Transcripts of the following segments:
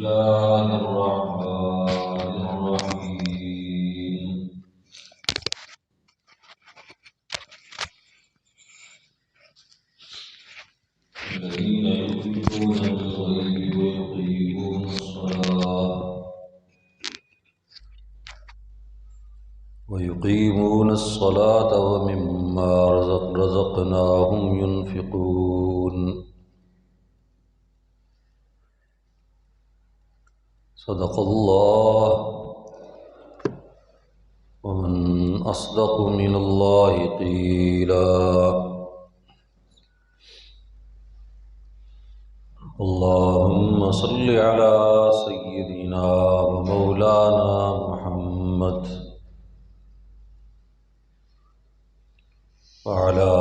الله الرحمن الرحيم الذين يؤمنون بالغيب ويقيمون الصلاة ومما رزقناهم ينفقون صدق الله ومن أصدق من الله قيلا اللهم صل على سيدنا ومولانا محمد وعلى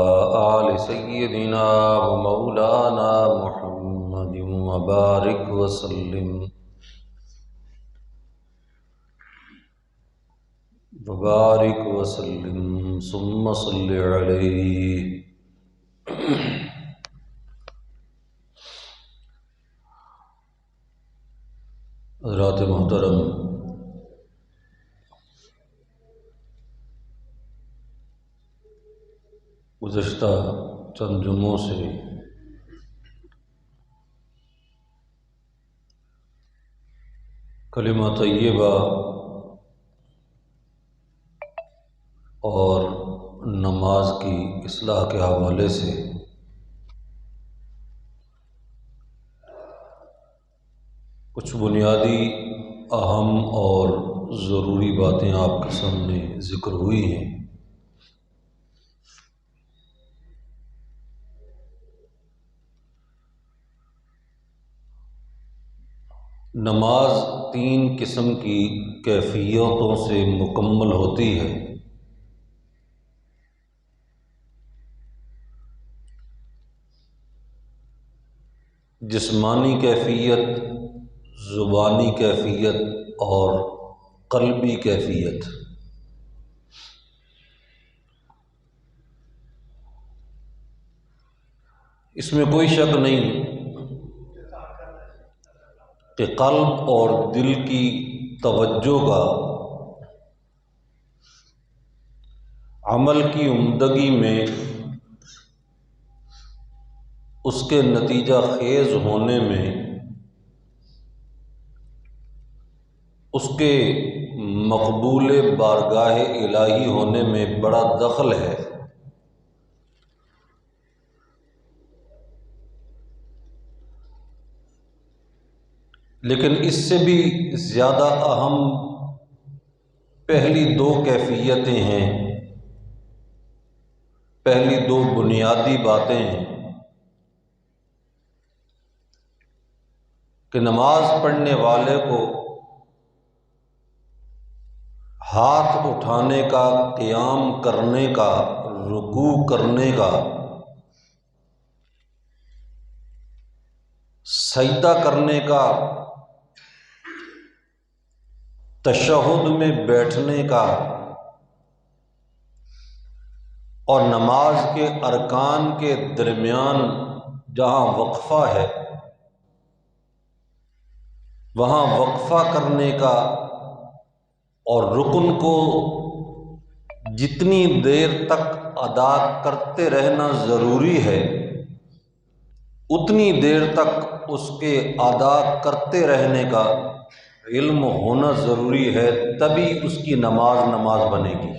آل سيدنا ومولانا محمد وبارك وسلم ثم صل عليه حضرات محترم، گزشتہ چند جمعوں سے کلمہ طیبہ اور نماز کی اصلاح کے حوالے سے کچھ بنیادی اہم اور ضروری باتیں آپ کے سامنے ذکر ہوئی ہیں۔ نماز 3 قسم کی کیفیتوں سے مکمل ہوتی ہے۔ جسمانی کیفیت، زبانی کیفیت اور قلبی کیفیت۔ اس میں کوئی شک نہیں کہ قلب اور دل کی توجہ کا عمل کی عمدگی میں اس کے نتیجہ خیز ہونے میں، اس کے مقبول بارگاہ الہی ہونے میں بڑا دخل ہے۔ لیکن اس سے بھی زیادہ اہم پہلی 2 کیفیتیں ہیں، پہلی 2 بنیادی باتیں ہیں کہ نماز پڑھنے والے کو ہاتھ اٹھانے کا، قیام کرنے کا، رکوع کرنے کا، سجدہ کرنے کا، تشہد میں بیٹھنے کا اور نماز کے ارکان کے درمیان جہاں وقفہ ہے وہاں وقفہ کرنے کا اور رکن کو جتنی دیر تک ادا کرتے رہنا ضروری ہے اتنی دیر تک اس کے ادا کرتے رہنے کا علم ہونا ضروری ہے، تبھی اس کی نماز بنے گی۔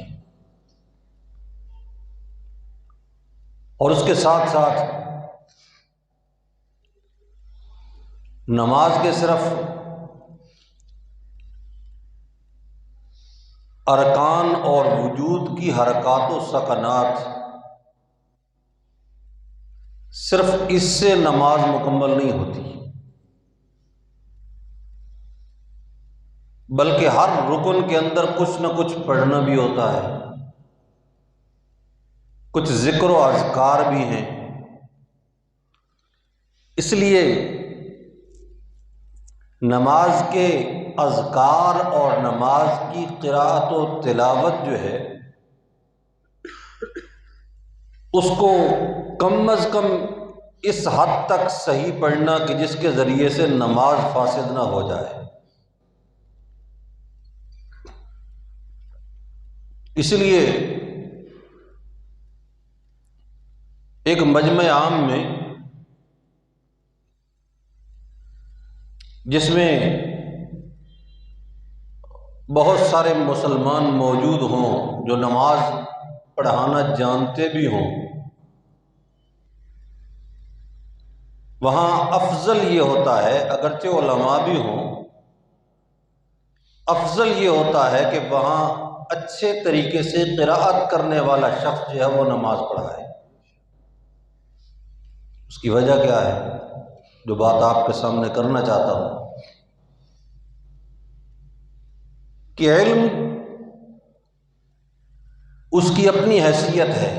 اور اس کے ساتھ ساتھ نماز کے صرف ارکان اور وجود کی حرکات و سکنات، صرف اس سے نماز مکمل نہیں ہوتی، بلکہ ہر رکن کے اندر کچھ نہ کچھ پڑھنا بھی ہوتا ہے، کچھ ذکر و اذکار بھی ہیں۔ اس لیے نماز کے اذکار اور نماز کی قرأت و تلاوت جو ہے اس کو کم از کم اس حد تک صحیح پڑھنا کہ جس کے ذریعے سے نماز فاسد نہ ہو جائے۔ اس لیے ایک مجمع عام میں جس میں بہت سارے مسلمان موجود ہوں جو نماز پڑھانا جانتے بھی ہوں، وہاں افضل یہ ہوتا ہے، اگرچہ علماء بھی ہوں، افضل یہ ہوتا ہے کہ وہاں اچھے طریقے سے قراءت کرنے والا شخص جو ہے وہ نماز پڑھائے۔ اس کی وجہ کیا ہے؟ جو بات آپ کے سامنے کرنا چاہتا ہوں کہ علم اس کی اپنی حیثیت ہے،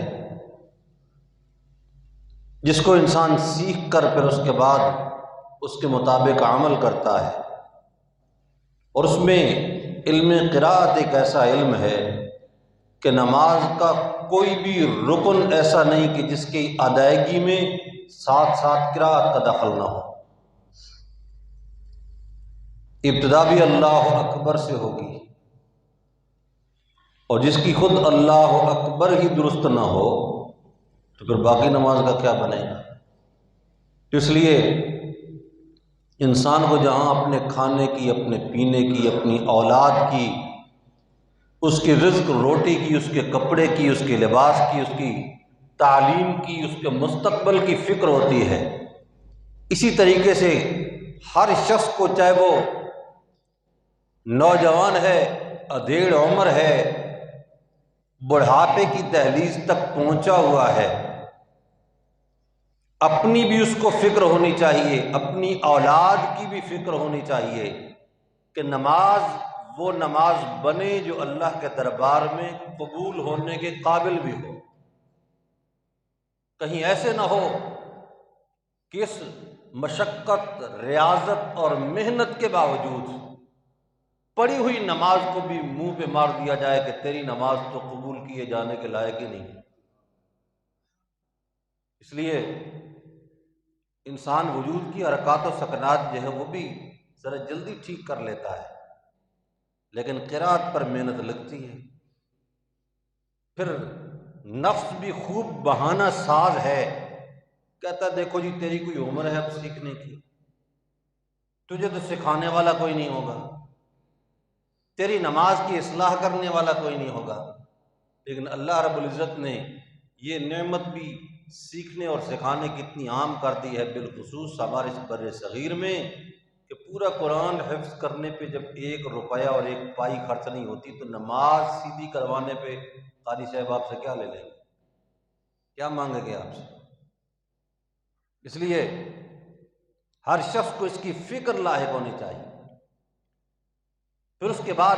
جس کو انسان سیکھ کر پھر اس کے بعد اس کے مطابق عمل کرتا ہے۔ اور اس میں علم قراءت ایک ایسا علم ہے کہ نماز کا کوئی بھی رکن ایسا نہیں کہ جس کی ادائیگی میں ساتھ ساتھ قراءت کا دخل نہ ہو۔ ابتدا بھی اللہ اکبر سے ہوگی، اور جس کی خود اللہ اکبر ہی درست نہ ہو تو پھر باقی نماز کا کیا بنے گا؟ اس لیے انسان کو جہاں اپنے کھانے کی، اپنے پینے کی، اپنی اولاد کی، اس کے رزق روٹی کی، اس کے کپڑے کی، اس کے لباس کی، اس کی تعلیم کی، اس کے مستقبل کی فکر ہوتی ہے، اسی طریقے سے ہر شخص کو، چاہے وہ نوجوان ہے، ادھیڑ عمر ہے، بڑھاپے کی دہلیز تک پہنچا ہوا ہے، اپنی بھی اس کو فکر ہونی چاہیے، اپنی اولاد کی بھی فکر ہونی چاہیے کہ نماز وہ نماز بنے جو اللہ کے دربار میں قبول ہونے کے قابل بھی ہو۔ کہیں ایسے نہ ہو کہ اس مشقت، ریاضت اور محنت کے باوجود پڑھی ہوئی نماز کو بھی منہ پہ مار دیا جائے کہ تیری نماز تو قبول کیے جانے کے لائق ہی نہیں۔ اس لیے انسان وجود کی حرکات و سکنات جو ہے وہ بھی ذرا جلدی ٹھیک کر لیتا ہے، لیکن قرات پر محنت لگتی ہے۔ پھر نفس بھی خوب بہانہ ساز ہے، کہتا ہے دیکھو جی تیری کوئی عمر ہے اب سیکھنے کی، تجھے تو سکھانے والا کوئی نہیں ہوگا، تیری نماز کی اصلاح کرنے والا کوئی نہیں ہوگا۔ لیکن اللہ رب العزت نے یہ نعمت بھی سیکھنے اور سکھانے کی اتنی عام کر دی ہے، بالخصوص ہمارے اس بر صغیر میں، کہ پورا قرآن حفظ کرنے پہ جب 1 روپیہ اور 1 پائی خرچ نہیں ہوتی تو نماز سیدھی کروانے پہ قاری صاحب آپ سے کیا لے لیں گے، کیا مانگیں گے آپ سے؟ اس لیے ہر شخص کو اس کی فکر لاحق ہونی چاہیے۔ پھر اس کے بعد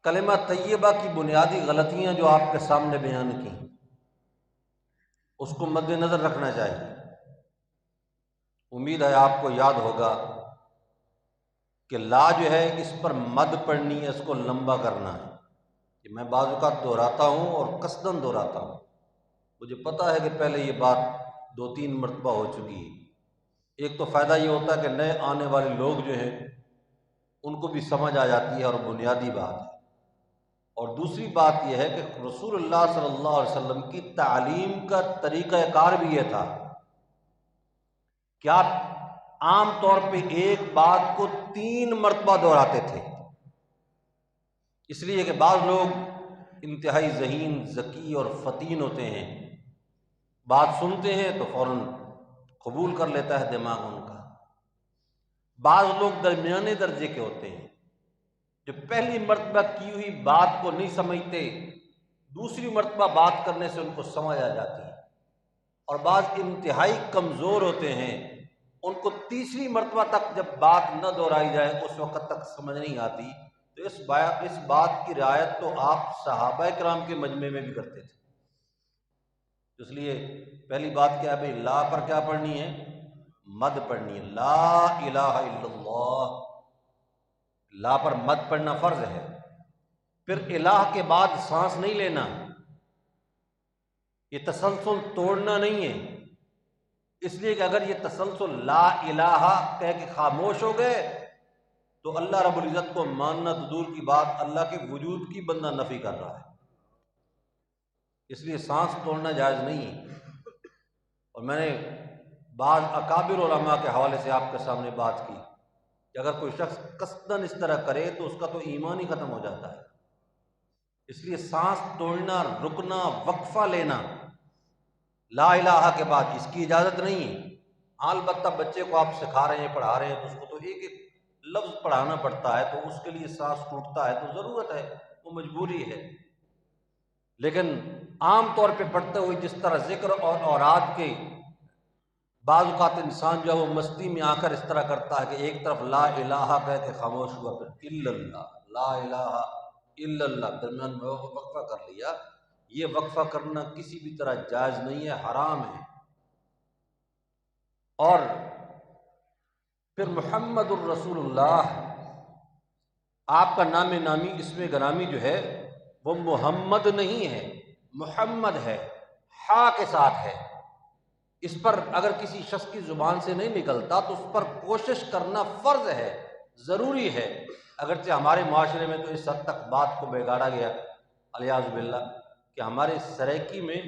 کلمہ طیبہ کی بنیادی غلطیاں جو آپ کے سامنے بیان کی، اس کو مد نظر رکھنا چاہیے۔ امید ہے آپ کو یاد ہوگا کہ لا جو ہے اس پر مد پڑھنی ہے، اس کو لمبا کرنا ہے۔ کہ میں بعض اوقات دہراتا ہوں اور قصداً دہراتا ہوں، مجھے پتہ ہے کہ پہلے یہ بات 2-3 مرتبہ ہو چکی ہے۔ ایک تو فائدہ یہ ہوتا ہے کہ نئے آنے والے لوگ جو ہیں ان کو بھی سمجھ آ جاتی ہے اور بنیادی بات ہے، اور دوسری بات یہ ہے کہ رسول اللہ صلی اللہ علیہ وسلم کی تعلیم کا طریقہ کار بھی یہ تھا کہ آپ عام طور پہ ایک بات کو 3 مرتبہ دہراتے تھے، اس لیے کہ بعض لوگ انتہائی ذہین، ذکی اور فطین ہوتے ہیں، بات سنتے ہیں تو فوراً قبول کر لیتا ہے دماغ ان کا۔ بعض لوگ درمیانے درجے کے ہوتے ہیں جو پہلی مرتبہ کی ہوئی بات کو نہیں سمجھتے، دوسری مرتبہ بات کرنے سے ان کو سمجھ آ جاتی ہے، اور بعض انتہائی کمزور ہوتے ہیں، ان کو تیسری مرتبہ تک جب بات نہ دہرائی جائے اس وقت تک سمجھ نہیں آتی۔ تو اس بات کی رعایت تو آپ صحابہ کرام کے مجمع میں بھی کرتے تھے۔ اس لیے پہلی بات کیا ہے بھائی، لا پر کیا پڑھنی ہے؟ مد پڑھنی ہے۔ لا الہ الا اللہ، لا پر مد پڑھنا فرض ہے۔ پھر الہ کے بعد سانس نہیں لینا، یہ تسلسل توڑنا نہیں ہے، اس لیے کہ اگر یہ تسلسل لا الہ کہہ کے خاموش ہو گئے تو اللہ رب العزت کو ماننا تو دور کی بات، اللہ کے وجود کی بندہ نفی کر رہا ہے۔ اس لیے سانس توڑنا جائز نہیں ہے۔ اور میں نے بعض اکابر علماء کے حوالے سے آپ کے سامنے بات کی کہ اگر کوئی شخص قصداً اس طرح کرے تو اس کا تو ایمان ہی ختم ہو جاتا ہے۔ اس لیے سانس توڑنا، رکنا، وقفہ لینا لا الہ کے بعد اس کی اجازت نہیں ہے۔ ہاں البتہ بچے کو آپ سکھا رہے ہیں، پڑھا رہے ہیں تو اس کو تو ایک ایک لفظ پڑھانا پڑتا ہے، تو اس کے لیے سانس ٹوٹتا ہے تو ضرورت ہے، وہ مجبوری ہے۔ لیکن عام طور پہ پڑھتے ہوئے جس طرح ذکر اور اوراد کے بعض اوقات انسان جو ہے وہ مستی میں آ کر اس طرح کرتا ہے کہ ایک طرف لا الہ کہہ کے خاموش ہوا، پھر الا اللہ، لا الہ الا اللہ، درمیان میں وقفہ کر لیا۔ یہ وقفہ کرنا کسی بھی طرح جائز نہیں ہے، حرام ہے۔ اور پھر محمد الرسول اللہ، آپ کا نام نامی اسم گرامی جو ہے وہ محمد نہیں ہے، محمد ہے، ہا کے ساتھ ہے۔ اس پر اگر کسی شخص کی زبان سے نہیں نکلتا تو اس پر کوشش کرنا فرض ہے، ضروری ہے۔ اگرچہ ہمارے معاشرے میں تو اس حد تک بات کو بگاڑا گیا الیاذ باللہ کہ ہمارے سرائکی میں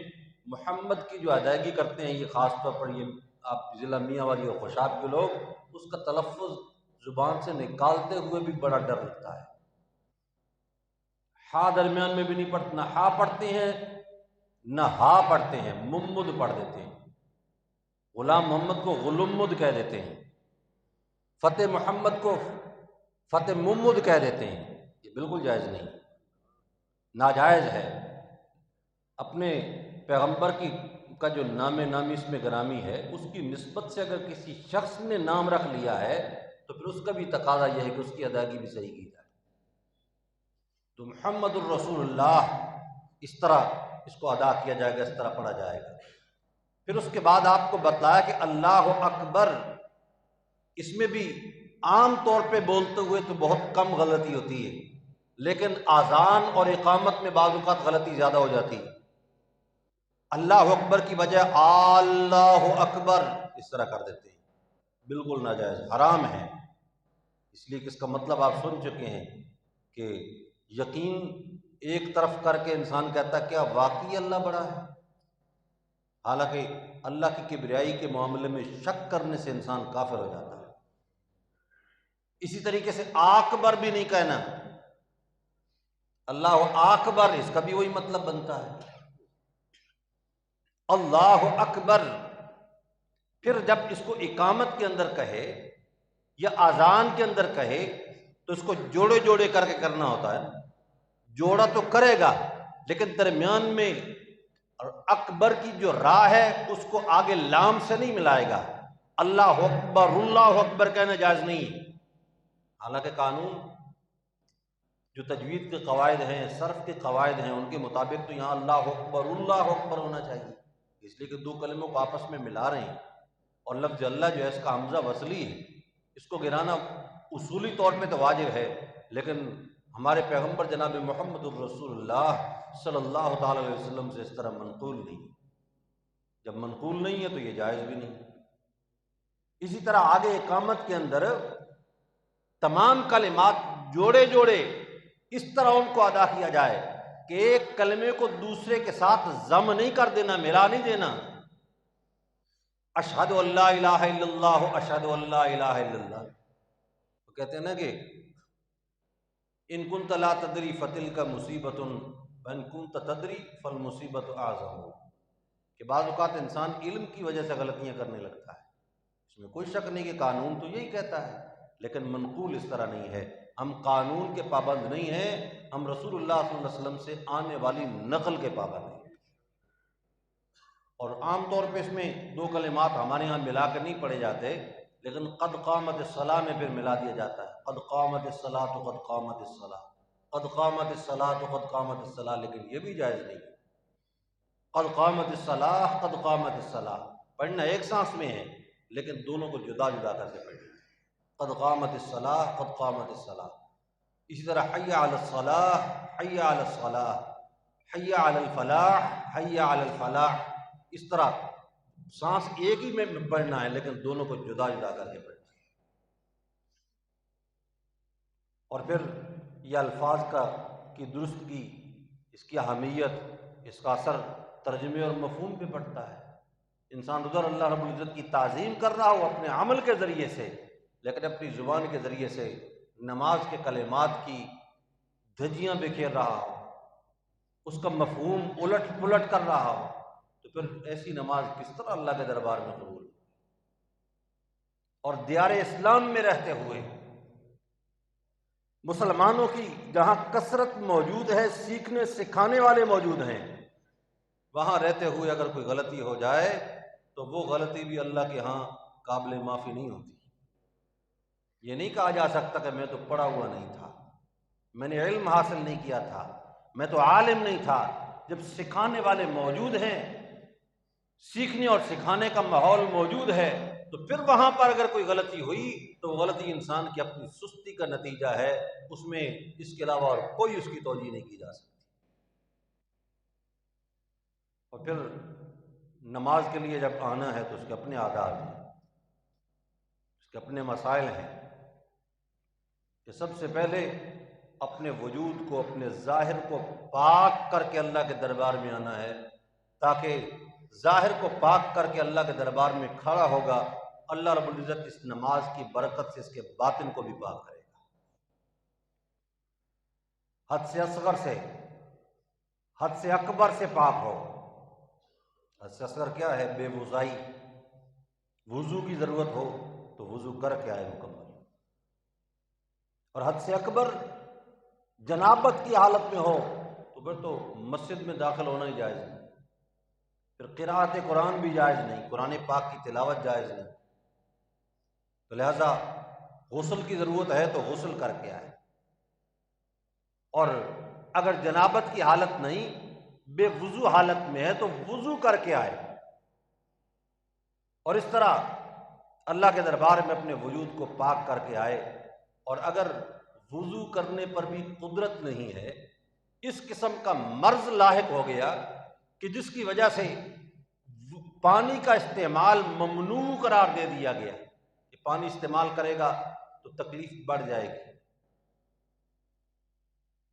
محمد کی جو ادائیگی کرتے ہیں، یہ خاص طور پر یہ آپ ضلع میاں والی اور خوشاب کے لوگ، اس کا تلفظ زبان سے نکالتے ہوئے بھی بڑا ڈر لگتا ہے۔ ہا درمیان میں بھی نہیں پڑھتے، نہ ہا پڑھتے ہیں نہ ہا پڑھتے ہیں، ممد پڑھ دیتے ہیں۔ غلام محمد کو غلمد کہہ دیتے ہیں، فتح محمد کو فتح ممد کہہ دیتے ہیں۔ یہ بالکل جائز نہیں، ناجائز ہے۔ اپنے پیغمبر کا جو نام نامی اسم گرامی ہے، اس کی نسبت سے اگر کسی شخص نے نام رکھ لیا ہے تو پھر اس کا بھی تقاضا یہ ہے کہ اس کی ادائیگی بھی صحیح کی جائے۔ تو محمد الرسول اللہ اس طرح اس کو ادا کیا جائے گا، اس طرح پڑھا جائے گا۔ پھر اس کے بعد آپ کو بتلایا کہ اللہ اکبر، اس میں بھی عام طور پہ بولتے ہوئے تو بہت کم غلطی ہوتی ہے، لیکن اذان اور اقامت میں بعض اوقات غلطی زیادہ ہو جاتی ہے۔ اللہ اکبر کی بجائے اللہ اکبر اس طرح کر دیتے ہیں، بالکل ناجائز، حرام ہے۔ اس لیے کہ اس کا مطلب آپ سن چکے ہیں کہ یقین ایک طرف کر کے انسان کہتا ہے کیا واقعی اللہ بڑا ہے، حالانکہ اللہ کی کبریائی کے معاملے میں شک کرنے سے انسان کافر ہو جاتا ہے۔ اسی طریقے سے اکبر بھی نہیں کہنا، اللہ اکبر، اس کا بھی وہی مطلب بنتا ہے، اللہ اکبر۔ پھر جب اس کو اقامت کے اندر کہے یا اذان کے اندر کہے تو اس کو جوڑے جوڑے کر کے کرنا ہوتا ہے۔ جوڑا تو کرے گا لیکن درمیان میں اکبر کی جو را ہے اس کو آگے لام سے نہیں ملائے گا۔ اللہ اکبر کہنا جائز نہیں ہے۔ حالانکہ قانون جو تجوید کے قواعد ہیں، صرف کے قواعد ہیں، ان کے مطابق تو یہاں اللہ اکبر ہونا چاہیے، اس لیے کہ دو کلموں کو آپس میں ملا رہے ہیں، اور لفظ اللہ جو ہے اس کا حمزہ وصلی ہے، اس کو گرانا اصولی طور پہ تو واجب ہے، لیکن ہمارے پیغمبر جناب محمد الرسول اللہ صلی اللہ تعالی علیہ وسلم سے اس طرح منقول نہیں۔ جب منقول نہیں ہے تو یہ جائز بھی نہیں۔ اسی طرح آگے اقامت کے اندر تمام کلمات جوڑے جوڑے اس طرح ان کو ادا کیا جائے کہ ایک کلمے کو دوسرے کے ساتھ ضم نہیں کر دینا، ملا نہیں دینا۔ اشہد ان لا الہ الا اللہ، اشہد ان لا الہ الا اللہ، تو کہتے ہیں نا کہ ان کنت لا تدری فتلک مصیبۃ وان کنت تدری فالمصیبۃ اعظم، کہ بعض اوقات انسان علم کی وجہ سے غلطیاں کرنے لگتا ہے، اس میں کوئی شک نہیں کہ قانون تو یہی کہتا ہے، لیکن منقول اس طرح نہیں ہے۔ ہم قانون کے پابند نہیں ہیں، ہم رسول اللہ صلی اللہ علیہ وسلم سے آنے والی نقل کے پابند ہیں۔ اور عام طور پہ اس میں دو کلمات ہمارے ہاں ملا کر نہیں پڑھے جاتے، لیکن قد قامت الصلاۃ میں پھر ملا دیا جاتا ہے، قد قامت الصلاۃ قد قامت الصلاۃ، قد قامت الصلاۃ قد قامت الصلاۃ، لیکن یہ بھی جائز نہیں۔ قد قامت الصلاۃ قد قامت الصلاۃ پڑھنا ایک سانس میں ہے، لیکن دونوں کو جدا جدا کر کے پڑھنا، قد قامت الصلاۃ قد قامت الصلاۃ۔ اسی طرح حی علی الصلاۃ حی علی الصلاۃ، حی علی الفلاح حی علی الفلاح، اس طرح سانس ایک ہی میں پڑھنا ہے لیکن دونوں کو جدا جدا کر کے پڑھنا ہے۔ اور پھر یہ الفاظ کی درستگی، اس کی اہمیت، اس کا اثر ترجمے اور مفہوم پہ پڑتا ہے۔ انسان ادھر اللہ رب العزت کی تعظیم کر رہا ہو اپنے عمل کے ذریعے سے، لیکن اپنی زبان کے ذریعے سے نماز کے کلمات کی دھجیاں بکھیر رہا ہو، اس کا مفہوم الٹ پلٹ کر رہا ہو، تو پھر ایسی نماز کس طرح اللہ کے دربار میں قبول؟ اور دیار اسلام میں رہتے ہوئے مسلمانوں کی جہاں کثرت موجود ہے، سیکھنے سکھانے والے موجود ہیں، وہاں رہتے ہوئے اگر کوئی غلطی ہو جائے تو وہ غلطی بھی اللہ کے ہاں قابل معافی نہیں ہوتی۔ یہ نہیں کہا جا سکتا کہ میں تو پڑھا ہوا نہیں تھا، میں نے علم حاصل نہیں کیا تھا، میں تو عالم نہیں تھا۔ جب سکھانے والے موجود ہیں، سیکھنے اور سکھانے کا ماحول موجود ہے، تو پھر وہاں پر اگر کوئی غلطی ہوئی تو وہ غلطی انسان کی اپنی سستی کا نتیجہ ہے، اس میں اس کے علاوہ اور کوئی اس کی توجیہ نہیں کی جا سکتی۔ اور پھر نماز کے لیے جب آنا ہے تو اس کے اپنے آداب ہیں، اس کے اپنے مسائل ہیں، کہ سب سے پہلے اپنے وجود کو، اپنے ظاہر کو پاک کر کے اللہ کے دربار میں آنا ہے، تاکہ ظاہر کو پاک کر کے اللہ کے دربار میں کھڑا ہوگا، اللہ رب العزت اس نماز کی برکت سے اس کے باطن کو بھی پاک کرے گا۔ حد سے اصغر سے، حد سے اکبر سے پاک ہو۔ حد سے اصغر کیا ہے؟ بے وضائی، وضو کی ضرورت ہو تو وضو کر کے آئے مکمل۔ اور حد سے اکبر جنابت کی حالت میں ہو تو پھر تو مسجد میں داخل ہونا ہی جائز نہیں، پھر قرأت قرآن بھی جائز نہیں، قرآن پاک کی تلاوت جائز نہیں۔ تو لہذا غسل کی ضرورت ہے تو غسل کر کے آئے، اور اگر جنابت کی حالت نہیں، بے وضو حالت میں ہے تو وضو کر کے آئے، اور اس طرح اللہ کے دربار میں اپنے وجود کو پاک کر کے آئے۔ اور اگر وضو کرنے پر بھی قدرت نہیں ہے، اس قسم کا مرض لاحق ہو گیا کہ جس کی وجہ سے پانی کا استعمال ممنوع قرار دے دیا گیا کہ پانی استعمال کرے گا تو تکلیف بڑھ جائے گی،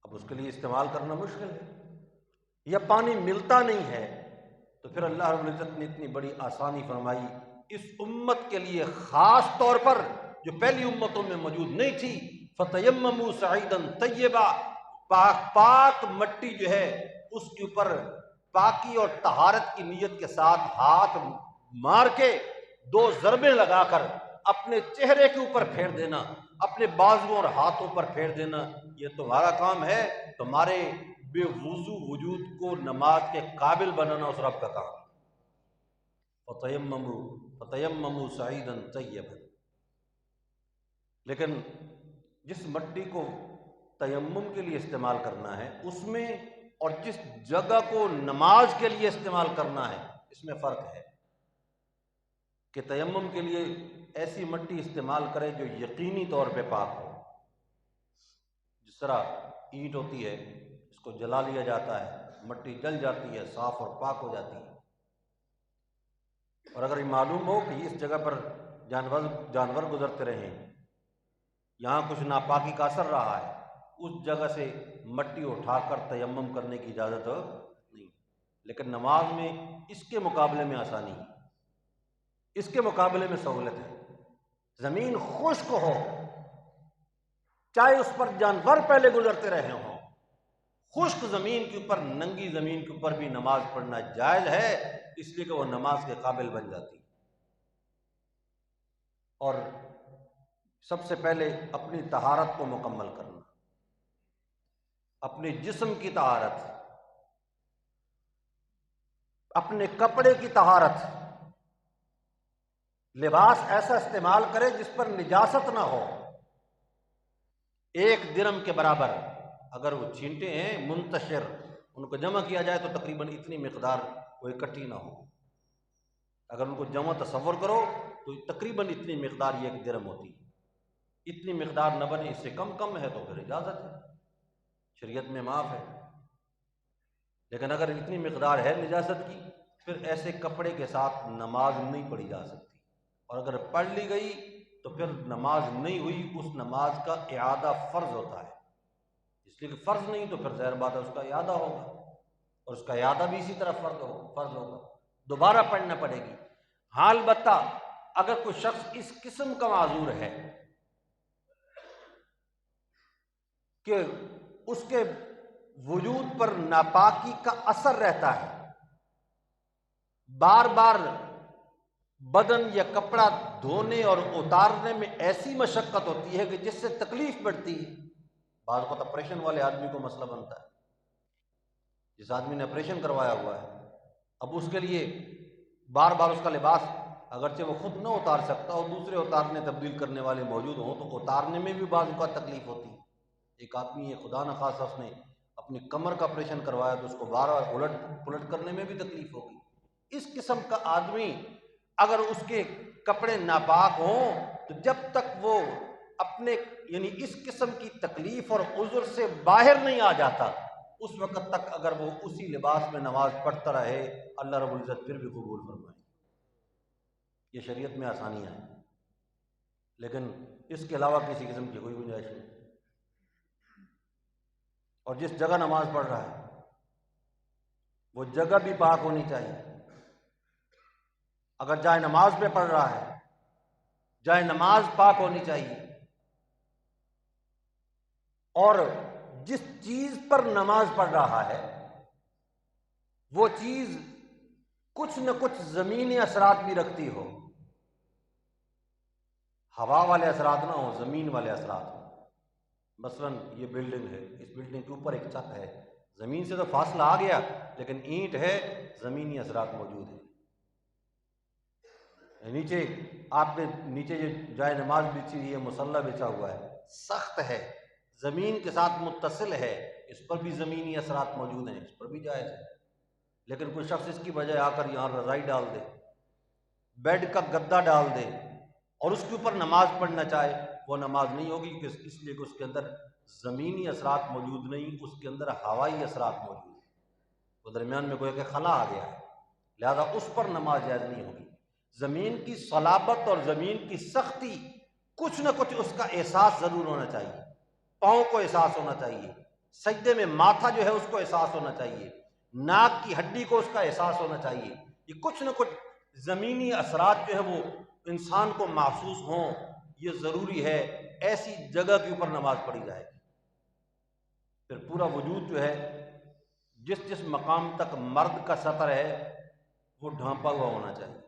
اب اس کے لیے استعمال کرنا مشکل ہے، یا پانی ملتا نہیں ہے، تو پھر اللہ رب العزت نے اتنی بڑی آسانی فرمائی اس امت کے لیے، خاص طور پر جو پہلی امتوں میں موجود نہیں تھی۔ فَتَيَمَّمُوا صَعِيدًا طَيِّبًا، پاک مٹی جو ہے اس کے اوپر پاکی اور طہارت کی نیت کے ساتھ ہاتھ مار کے 2 ضربیں لگا کر اپنے چہرے کے اوپر پھیر دینا، اپنے بازوؤں اور ہاتھوں پر پھیر دینا، یہ تمہارا کام ہے۔ تمہارے بے وضو وجود کو نماز کے قابل بنانا اس رب کا کام ہے۔ فَتَيَمَّمُوا صَعِيدًا طَيِّبًا، لیکن جس مٹی کو تیمم کے لیے استعمال کرنا ہے اس میں، اور جس جگہ کو نماز کے لیے استعمال کرنا ہے اس میں فرق ہے، کہ تیمم کے لیے ایسی مٹی استعمال کرے جو یقینی طور پہ پاک ہو، جس طرح اینٹ ہوتی ہے، اس کو جلا لیا جاتا ہے، مٹی جل جاتی ہے، صاف اور پاک ہو جاتی ہے، اور اگر یہ معلوم ہو کہ اس جگہ پر جانور گزرتے رہے ہیں، یہاں کچھ ناپاکی کا اثر رہا ہے، اس جگہ سے مٹی اٹھا کر تیمم کرنے کی اجازت نہیں، لیکن نماز میں اس کے مقابلے میں آسانی ہے، اس کے مقابلے میں سہولت ہے۔ زمین خشک ہو، چاہے اس پر جانور پہلے گزرتے رہے ہوں، خشک زمین کے اوپر، ننگی زمین کے اوپر بھی نماز پڑھنا جائز ہے، اس لیے کہ وہ نماز کے قابل بن جاتی ہے۔ اور سب سے پہلے اپنی طہارت کو مکمل کرنا، اپنے جسم کی طہارت، اپنے کپڑے کی طہارت، لباس ایسا استعمال کرے جس پر نجاست نہ ہو، 1 درہم کے برابر، اگر وہ چھینٹے ہیں منتشر، ان کو جمع کیا جائے تو تقریباً اتنی مقدار وہ اکٹھی نہ ہو، اگر ان کو جمع تصور کرو تو تقریباً اتنی مقدار یہ 1 درہم ہوتی ہے، اتنی مقدار نہ بنے، اس سے کم ہے تو پھر اجازت ہے، شریعت میں معاف ہے، لیکن اگر اتنی مقدار ہے نجاست کی پھر ایسے کپڑے کے ساتھ نماز نہیں پڑھی جا سکتی، اور اگر پڑھ لی گئی تو پھر نماز نہیں ہوئی، اس نماز کا اعادہ فرض ہوتا ہے، اس لیے کہ فرض نہیں تو پھر ظاہر بات ہے اس کا اعادہ ہوگا، اور اس کا اعادہ بھی اسی طرح فرض ہوگا، دوبارہ پڑھنا پڑے گی۔ ہاں البتہ اگر کوئی شخص اس قسم کا معذور ہے کہ اس کے وجود پر ناپاکی کا اثر رہتا ہے، بار بار بدن یا کپڑا دھونے اور اتارنے میں ایسی مشقت ہوتی ہے کہ جس سے تکلیف بڑھتی ہے، بعض وقت آپریشن والے آدمی کو مسئلہ بنتا ہے، جس آدمی نے آپریشن کروایا ہوا ہے، اب اس کے لیے بار بار اس کا لباس اگرچہ وہ خود نہ اتار سکتا اور دوسرے اتارنے تبدیل کرنے والے موجود ہوں تو اتارنے میں بھی بعض اوقات تکلیف ہوتی ہے۔ ایک آدمی ہے، خدا نخواستہ اس نے اپنی کمر کا آپریشن کروایا تو اس کو بار بار الٹ پلٹ کرنے میں بھی تکلیف ہوگی۔ اس قسم کا آدمی اگر اس کے کپڑے ناپاک ہوں تو جب تک وہ اپنے یعنی اس قسم کی تکلیف اور عذر سے باہر نہیں آ جاتا اس وقت تک اگر وہ اسی لباس میں نماز پڑھتا رہے اللہ رب العزت پھر بھی قبول فرمائے۔ یہ شریعت میں آسانیاں ہیں، لیکن اس کے علاوہ کسی قسم کی کوئی گنجائش نہیں۔ اور جس جگہ نماز پڑھ رہا ہے وہ جگہ بھی پاک ہونی چاہیے۔ اگر جائے نماز پہ پڑھ رہا ہے جائے نماز پاک ہونی چاہیے، اور جس چیز پر نماز پڑھ رہا ہے وہ چیز کچھ نہ کچھ زمینی اثرات بھی رکھتی ہو، ہوا والے اثرات نہ ہوں، زمین والے اثرات ہوں۔ مثلا یہ بلڈنگ ہے، اس بلڈنگ کے اوپر ایک چھت ہے، زمین سے تو فاصلہ آ گیا لیکن اینٹ ہے، زمینی اثرات موجود ہیں۔ نیچے آپ نے نیچے جو جائے نماز بچھی ہوئی ہے، مصلی بچھا ہوا ہے، سخت ہے، زمین کے ساتھ متصل ہے، اس پر بھی زمینی اثرات موجود ہیں، اس پر بھی جائز ہے۔ لیکن کوئی شخص اس کی بجائے آ کر یہاں رضائی ڈال دے، بیڈ کا گدا ڈال دے اور اس کے اوپر نماز پڑھنا چاہے، وہ نماز نہیں ہوگی، اس لیے کہ اس کے اندر زمینی اثرات موجود نہیں، اس کے اندر ہوائی اثرات موجود ہیں، وہ درمیان میں کوئی کہ خلا آ گیا ہے، لہذا اس پر نماز جائز نہیں ہوگی۔ زمین کی صلابت اور زمین کی سختی کچھ نہ کچھ اس کا احساس ضرور ہونا چاہیے، پاؤں کو احساس ہونا چاہیے، سجدے میں ماتھا جو ہے اس کو احساس ہونا چاہیے، ناک کی ہڈی کو اس کا احساس ہونا چاہیے، یہ کچھ نہ کچھ زمینی اثرات جو ہے وہ انسان کو محسوس ہوں، یہ ضروری ہے، ایسی جگہ کے اوپر نماز پڑھی جائے۔ پھر پورا وجود جو ہے جس مقام تک مرد کا سطر ہے وہ ڈھانپا ہوا ہونا چاہیے،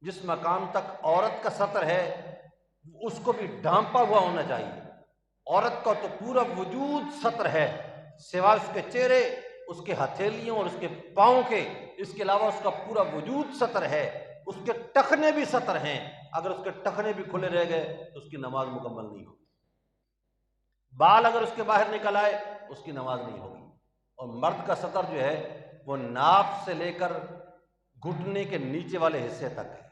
جس مقام تک عورت کا سطر ہے اس کو بھی ڈھانپا ہوا ہونا چاہیے۔ عورت کا تو پورا وجود سطر ہے، سوائے اس کے چہرے، اس کے ہتھیلیوں اور اس کے پاؤں کے، اس کے علاوہ اس کا پورا وجود سطر ہے، اس کے ٹخنے بھی سطر ہیں، اگر اس کے ٹخنے بھی کھلے رہ گئے تو اس کی نماز مکمل نہیں ہوگی۔ بال اگر اس کے باہر نکل آئے اس کی نماز نہیں ہوگی۔ اور مرد کا سطر جو ہے وہ ناف سے لے کر گھٹنے کے نیچے والے حصے تک ہے،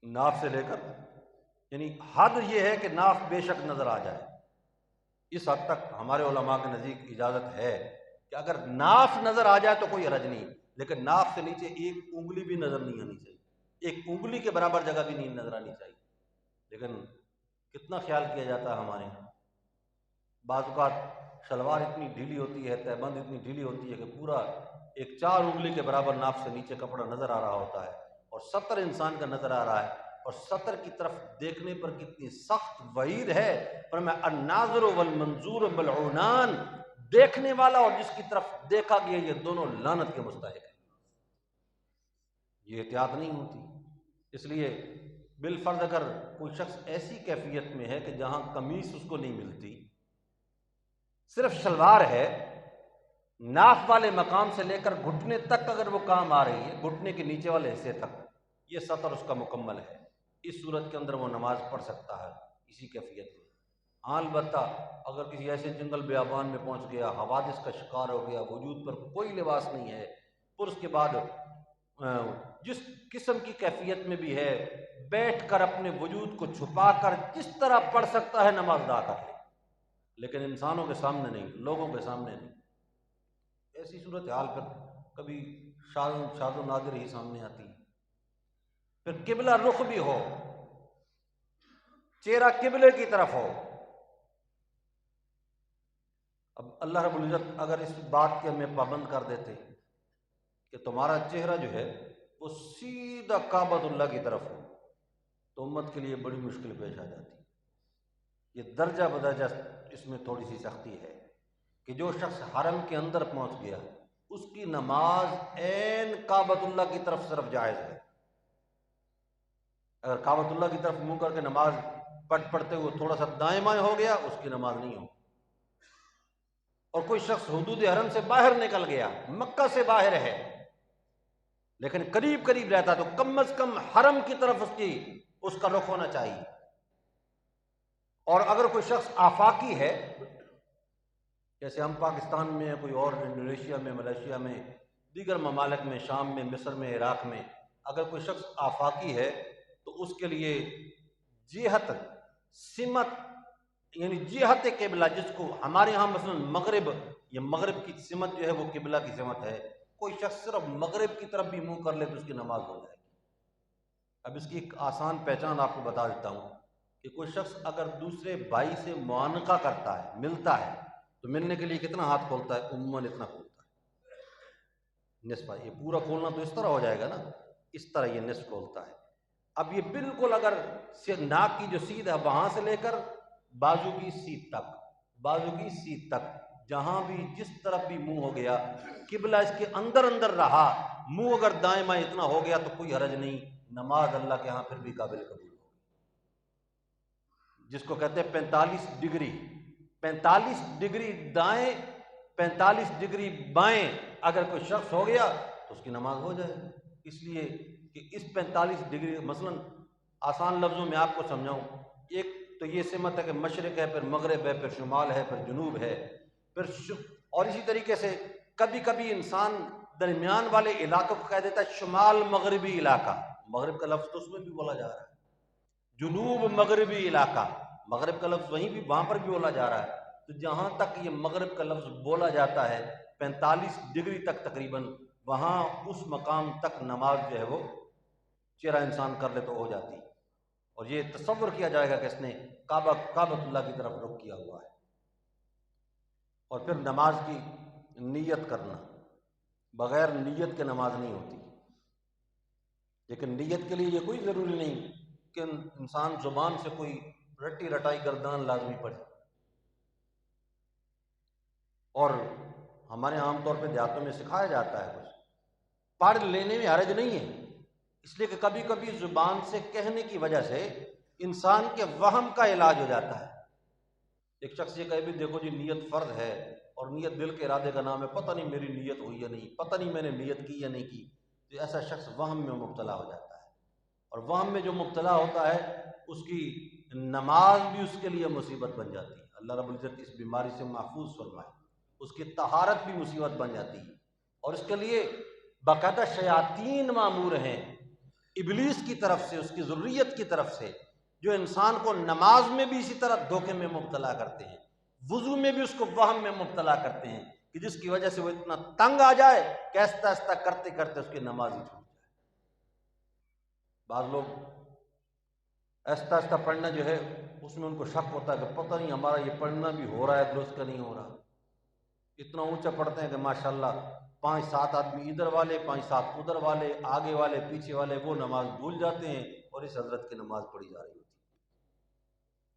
ناف سے لے کر یعنی حد یہ ہے کہ ناف بے شک نظر آ جائے، اس حد تک ہمارے علماء کے نزدیک اجازت ہے کہ اگر ناف نظر آ جائے تو کوئی حرج نہیں، لیکن ناف سے نیچے ایک انگلی بھی نظر نہیں آنی چاہیے، ایک انگلی کے برابر جگہ بھی نہیں نظر آنی چاہیے۔ لیکن کتنا خیال کیا جاتا ہے ہمارے یہاں، بعض اوقات شلوار اتنی ڈھیلی ہوتی ہے، تہبند اتنی ڈھیلی ہوتی ہے کہ پورا ایک 4 انگلی کے برابر ناف سے نیچے کپڑا نظر آ رہا ہوتا ہے، اور سطر انسان کا نظر آ رہا ہے، اور سطر کی طرف دیکھنے پر کتنی سخت وعید ہے، فرمایا الناظر والمنظور ملعونان، دیکھنے والا اور جس کی طرف دیکھا گیا یہ دونوں لعنت کے مستحق ہیں۔ یہ احتیاط نہیں ہوتی، اس لیے بالفرض اگر کوئی شخص ایسی کیفیت میں ہے کہ جہاں قمیص اس کو نہیں ملتی، صرف شلوار ہے، ناف والے مقام سے لے کر گھٹنے تک اگر وہ کام آ رہی ہے، گھٹنے کے نیچے والے حصے تک یہ سطر اس کا مکمل ہے، اس صورت کے اندر وہ نماز پڑھ سکتا ہے اسی کیفیت میں۔ ہاں البتہ اگر کسی ایسے جنگل بیابان میں پہنچ گیا، حوادث کا شکار ہو گیا، وجود پر کوئی لباس نہیں ہے، پھر اس کے بعد جس قسم کی کیفیت میں بھی ہے بیٹھ کر اپنے وجود کو چھپا کر جس طرح پڑھ سکتا ہے نماز ادا کر لے، لیکن انسانوں کے سامنے نہیں، لوگوں کے سامنے نہیں، ایسی صورت حال پر کبھی شاذ و نادر ہی سامنے آتی ہے۔ پھر قبلہ رخ بھی ہو، چہرہ قبلے کی طرف ہو۔ اب اللہ رب العزت اگر اس بات کے ہمیں پابند کر دیتے کہ تمہارا چہرہ جو ہے وہ سیدھا کعبۃ اللہ کی طرف ہو، تو امت کے لیے بڑی مشکل پیش آ جاتی۔ یہ درجہ بدرجہ اس میں تھوڑی سی سختی ہے کہ جو شخص حرم کے اندر پہنچ گیا اس کی نماز عین کعبۃ اللہ کی طرف صرف جائز ہے۔ اگر کعبۃ اللہ کی طرف منہ کر کے نماز پڑھتے ہوئے تھوڑا سا دائیں بائیں ہو گیا، اس کی نماز نہیں ہو۔ اور کوئی شخص حدود حرم سے باہر نکل گیا، مکہ سے باہر ہے لیکن قریب قریب رہتا، تو کم از کم حرم کی طرف اس کا رخ ہونا چاہیے۔ اور اگر کوئی شخص آفاقی ہے، جیسے ہم پاکستان میں ہیں، کوئی اور انڈونیشیا میں، ملیشیا میں، دیگر ممالک میں، شام میں، مصر میں، عراق میں، اگر کوئی شخص آفاقی ہے تو اس کے لیے جہت سمت یعنی جہت قبلہ، جس کو ہمارے ہاں مثلا مغرب، یہ مغرب کی سمت جو ہے وہ قبلہ کی سمت ہے، کوئی شخص صرف مغرب کی طرف بھی منہ کر لے تو اس کی نماز ہو جائے گی۔ اب اس کی ایک آسان پہچان آپ کو بتا دیتا ہوں کہ کوئی شخص اگر دوسرے بھائی سے معانقہ کرتا ہے، ملتا ہے، تو ملنے کے لیے کتنا ہاتھ کھولتا ہے؟ عموماً اتنا کھولتا ہے، نصف۔ یہ پورا کھولنا تو اس طرح ہو جائے گا نا، اس طرح یہ نصف کھولتا ہے۔ اب یہ بالکل اگر ناک کی جو سیدھ ہے وہاں سے لے کر بازو کی سیدھ تک جہاں بھی جس طرف بھی منہ ہو گیا، قبلہ اس کے اندر رہا، منہ اگر دائیں بائیں اتنا ہو گیا تو کوئی حرج نہیں، نماز اللہ کے ہاں پھر بھی قابل قبول ہوگی۔ جس کو کہتے ہیں 45 ڈگری، 45 ڈگری دائیں، 45 ڈگری بائیں اگر کوئی شخص ہو گیا تو اس کی نماز ہو جائے گی۔ اس لیے کہ اس 45 ڈگری، مثلا آسان لفظوں میں آپ کو سمجھاؤں، ایک تو یہ سمت ہے کہ مشرق ہے، پھر مغرب ہے، پھر شمال ہے، پھر جنوب ہے، پھر اور اسی طریقے سے کبھی کبھی انسان درمیان والے علاقوں کو کہہ دیتا ہے شمال مغربی علاقہ، مغرب کا لفظ تو اس میں بھی بولا جا رہا ہے، جنوب مغربی علاقہ، مغرب کا لفظ وہاں پر بھی بولا جا رہا ہے۔ تو جہاں تک یہ مغرب کا لفظ بولا جاتا ہے 45 ڈگری تک تقریباً، وہاں اس مقام تک نماز جو ہے وہ چہرہ انسان کر لے تو ہو جاتی، اور یہ تصور کیا جائے گا کہ اس نے کعبۃ اللہ کی طرف رخ کیا ہوا ہے۔ اور پھر نماز کی نیت کرنا، بغیر نیت کے نماز نہیں ہوتی، لیکن نیت کے لیے یہ کوئی ضروری نہیں کہ انسان زبان سے کوئی رٹی رٹائی گردان لازمی پڑے۔ اور ہمارے عام طور پہ دیہاتوں میں سکھایا جاتا ہے، کچھ پڑھ لینے میں حرج نہیں ہے، اس لیے کہ کبھی کبھی زبان سے کہنے کی وجہ سے انسان کے وہم کا علاج ہو جاتا ہے۔ ایک شخص یہ کہے بھی دیکھو جی نیت فرض ہے، اور نیت دل کے ارادے کا نام ہے، پتہ نہیں میری نیت ہوئی یا نہیں، پتہ نہیں میں نے نیت کی یا نہیں کی، تو ایسا شخص وہم میں مبتلا ہو جاتا ہے، اور وہم میں جو مبتلا ہوتا ہے اس کی نماز بھی اس کے لیے مصیبت بن جاتی ہے۔ اللہ رب العزت اس بیماری سے محفوظ فرمائے، اس کی طہارت بھی مصیبت بن جاتی ہے، اور اس کے لیے باقاعدہ شیاطین مامور ہیں ابلیس کی طرف سے، اس کی ذریت کی طرف سے، جو انسان کو نماز میں بھی اسی طرح دھوکے میں مبتلا کرتے ہیں، وضو میں بھی اس کو وہم میں مبتلا کرتے ہیں، کہ جس کی وجہ سے وہ اتنا تنگ آ جائے کہ آہستہ آہستہ کرتے کرتے اس کی نماز ہی چھوٹ جائے۔ بعض لوگ آہستہ آہستہ پڑھنا جو ہے اس میں ان کو شک ہوتا ہے کہ پتہ نہیں ہمارا یہ پڑھنا بھی ہو رہا ہے درست کا نہیں ہو رہا، اتنا اونچا پڑھتے ہیں کہ ماشاءاللہ 5-7 آدمی ادھر والے، 5-7 ادھر والے، آگے والے پیچھے والے، وہ نماز بھول جاتے ہیں اور اس حضرت کی نماز پڑھی جا رہی ہوتی ہے۔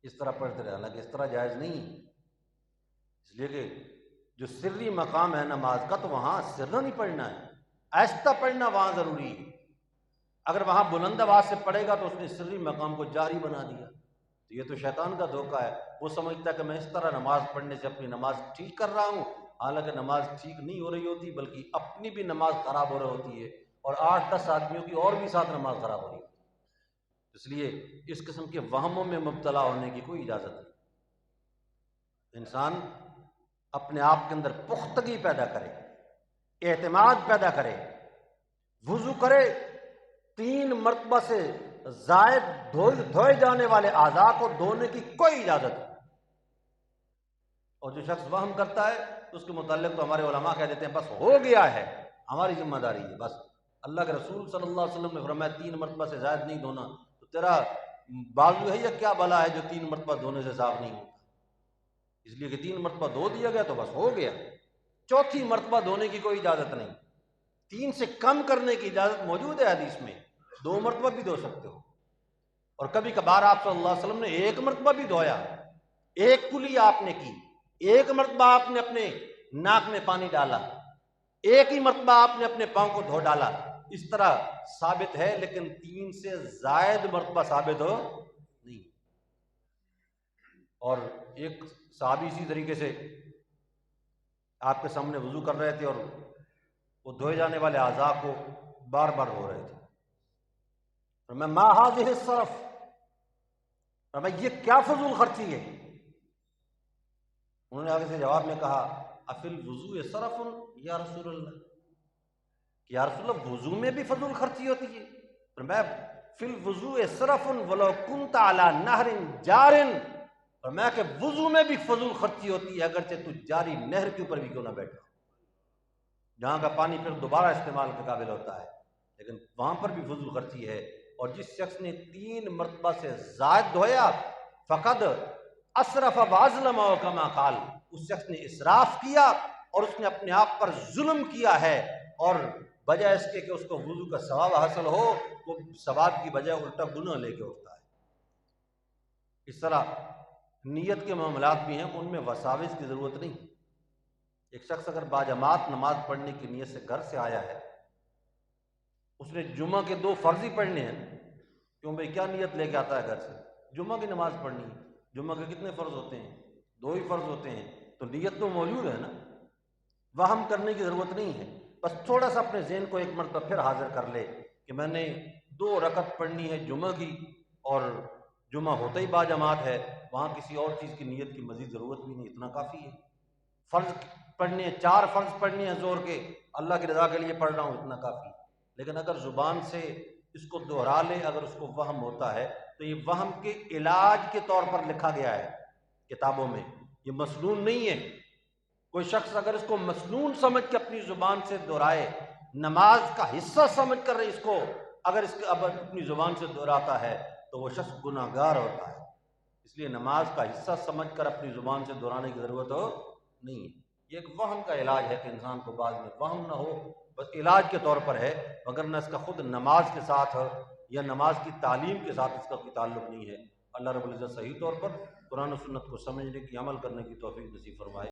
اس طرح پڑھتے رہے، حالانکہ اس طرح جائز نہیں ہے، اس لیے کہ جو سری مقام ہے نماز کا تو وہاں سرا نہیں پڑھنا ہے، آہستہ پڑھنا وہاں ضروری ہے۔ اگر وہاں بلند آواز سے پڑھے گا تو اس نے سری مقام کو جاری بنا دیا، تو یہ تو شیطان کا دھوکہ ہے۔ وہ سمجھتا ہے کہ میں اس طرح نماز پڑھنے سے اپنی نماز ٹھیک کر رہا ہوں، حالانکہ نماز ٹھیک نہیں ہو رہی ہوتی، بلکہ اپنی بھی نماز خراب ہو رہی ہوتی ہے، اور 8-10 آدمیوں کی اور بھی ساتھ نماز خراب ہو رہی ہوتی ہے۔ اس لیے اس قسم کے وہموں میں مبتلا ہونے کی کوئی اجازت نہیں۔ انسان اپنے آپ کے اندر پختگی پیدا کرے، اعتماد پیدا کرے، وضو کرے، 3 مرتبہ سے زائد دھوئے جانے والے اعضاء کو دھونے کی کوئی اجازت نہیں۔ اور جو شخص وہم کرتا ہے تو اس کے متعلق تو ہمارے علماء کہہ دیتے ہیں بس ہو گیا ہے، ہماری ذمہ داری ہے بس۔ اللہ کے رسول صلی اللہ علیہ وسلم نے فرمایا 3 مرتبہ سے زائد نہیں دھونا، تو تیرا بازو ہے یا کیا بلا ہے جو 3 مرتبہ دھونے سے صاف نہیں ہوتا؟ اس لیے کہ 3 مرتبہ دھو دیا گیا تو بس ہو گیا، چوتھی مرتبہ دھونے کی کوئی اجازت نہیں، 3 سے کم کرنے کی اجازت موجود ہے حدیث میں، 2 مرتبہ بھی دھو سکتے ہو۔ اور کبھی کبھار آپ صلی اللہ علیہ وسلم نے 1 مرتبہ بھی دھویا، ایک کلی آپ نے کی، 1 مرتبہ آپ نے اپنے ناک میں پانی ڈالا، 1 ہی مرتبہ آپ نے اپنے پاؤں کو دھو ڈالا، اس طرح ثابت ہے، لیکن 3 سے زائد مرتبہ ثابت ہو نہیں۔ اور ایک صحابی اسی طریقے سے آپ کے سامنے وضو کر رہے تھے اور وہ دھوئے جانے والے اعضاء کو بار بار دھو رہے تھے، اور میں ما هذه الصرف، اور میں یہ کیا فضول خرچی ہے؟ انہوں نے آگے سے جواب میں کہا افی الوضوء صرف یا رسول اللہ، کہ یا رسول اللہ وضو میں بھی فضول خرچی ہوتی ہے؟ میں فی الوضوء صرف ولو کنت علی نہر جار، اور میں کہ وضو میں بھی فضول خرچی ہوتی ہے اگرچہ تو جاری نہر کے اوپر بھی کیوں نہ بیٹھا، جہاں کا پانی پھر دوبارہ استعمال کے قابل ہوتا ہے، لیکن وہاں پر بھی فضول خرچی ہے۔ اور جس شخص نے 3 مرتبہ سے زائد دھویا فقد اسرف واظلم، او کما قال، اس شخص نے اسراف کیا اور اس نے اپنے آپ پر ظلم کیا ہے، اور بجائے اس کے کہ اس کو وضو کا ثواب حاصل ہو، وہ ثواب کی بجائے الٹا گناہ لے کے اٹھتا ہے۔ اس طرح نیت کے معاملات بھی ہیں، ان میں وساوس کی ضرورت نہیں۔ ایک شخص اگر باجماعت نماز پڑھنے کی نیت سے گھر سے آیا ہے، اس نے جمعہ کے 2 فرض ہی پڑھنے ہیں، کیوں بھائی کیا نیت لے کے آتا ہے گھر سے؟ جمعہ کی نماز پڑھنی ہے، جمعہ کے کتنے فرض ہوتے ہیں؟ 2 ہی فرض ہوتے ہیں، تو نیت تو موجود ہے نا، وہم کرنے کی ضرورت نہیں ہے۔ بس تھوڑا سا اپنے ذہن کو ایک مرتبہ پھر حاضر کر لے کہ میں نے 2 رکعت پڑھنی ہے جمعہ کی، اور جمعہ ہوتا ہی باجماعت ہے، وہاں کسی اور چیز کی نیت کی مزید ضرورت بھی نہیں، اتنا کافی ہے۔ فرض پڑھنے ہیں، 4 فرض پڑھنے ہیں زور کے، اللہ کی رضا کے لیے پڑھ رہا ہوں، اتنا کافی۔ لیکن اگر زبان سے اس کو دہرا لے، اگر اس کو وہم ہوتا ہے تو یہ وہم کے علاج کے طور پر لکھا گیا ہے کتابوں میں، یہ مسنون نہیں ہے۔ کوئی شخص اگر اس کو مسنون سمجھ کے اپنی زبان سے دہرائے، نماز کا حصہ سمجھ کر اس کو اگر اس اب اپنی زبان سے دہراتا ہے تو وہ شخص گناہ گار ہوتا ہے۔ اس لیے نماز کا حصہ سمجھ کر اپنی زبان سے دہرانے کی ضرورت نہیں ہے۔ یہ ایک وہم کا علاج ہے کہ انسان کو بعد میں وہم نہ ہو، بس علاج کے طور پر ہے، مگر نہ اس کا خود نماز کے ساتھ یا نماز کی تعلیم کے ساتھ اس کا کوئی تعلق نہیں ہے۔ اللہ رب العزت صحیح طور پر قرآن و سنت کو سمجھنے کی، عمل کرنے کی توفیق نصیب فرمائے۔